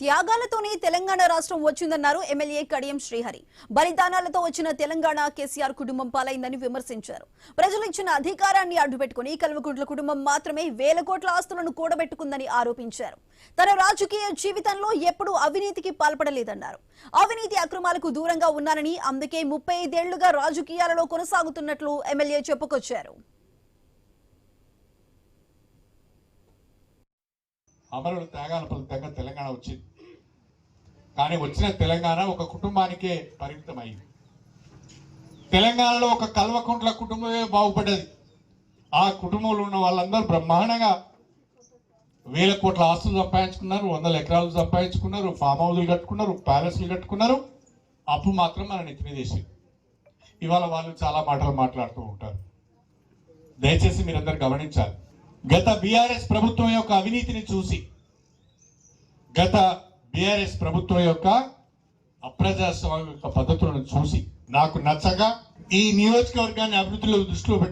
త్యాగాలతోనే తెలంగాణ రాష్ట్రం వచ్చిందన్నారు ఎమ్మెల్యే కడియం శ్రీహరి. బలిదానాలతో వచ్చిన తెలంగాణ కేసీఆర్ కుటుంబం పాలైందని విమర్శించారు. ప్రజలు ఇచ్చిన అధికారాన్ని అడ్డుపెట్టుకుని కల్వకుంట్ల కుటుంబం మాత్రమే వేల కోట్ల ఆస్తులను కూడబెట్టుకుందని ఆరోపించారు. తన రాజకీయ జీవితంలో ఎప్పుడూ అవినీతికి పాల్పడలేదన్నారు. అవినీతి అక్రమాలకు దూరంగా ఉన్నానని, అందుకే 35 ఏళ్లుగా రాజకీయాలలో కొనసాగుతున్నట్లు ఎమ్మెల్యే చెప్పుకొచ్చారు. అమరుల త్యాగాల ఫలితంగా తెలంగాణ వచ్చింది. కానీ వచ్చిన తెలంగాణ ఒక కుటుంబానికే పరిమితమైంది. తెలంగాణలో ఒక కల్వకుంట్ల కుటుంబమే బాగుపడ్డది. ఆ కుటుంబంలో ఉన్న వాళ్ళందరూ బ్రహ్మాండంగా వేల కోట్ల ఆస్తులు సంపాదించుకున్నారు, 100 ఎకరాలు సంపాదించుకున్నారు, ఫామ్ హౌస్లు కట్టుకున్నారు, ప్యాలెస్లు కట్టుకున్నారు. అప్పు మాత్రం మన నెత్తి మీద వేసింది. ఇవాళ వాళ్ళు చాలా మాటలు మాట్లాడుతూ ఉంటారు. దయచేసి మీరందరూ గమనించాలి. గత బీఆర్ఎస్ ప్రభుత్వం యొక్క అవినీతిని చూసి, గత బీఆర్ఎస్ ప్రభుత్వం యొక్క అప్రజాస్వామిక పద్ధతులను చూసి నాకు నచ్చగా ఈ నియోజకవర్గాన్ని అభివృద్ధిలో దృష్టిలో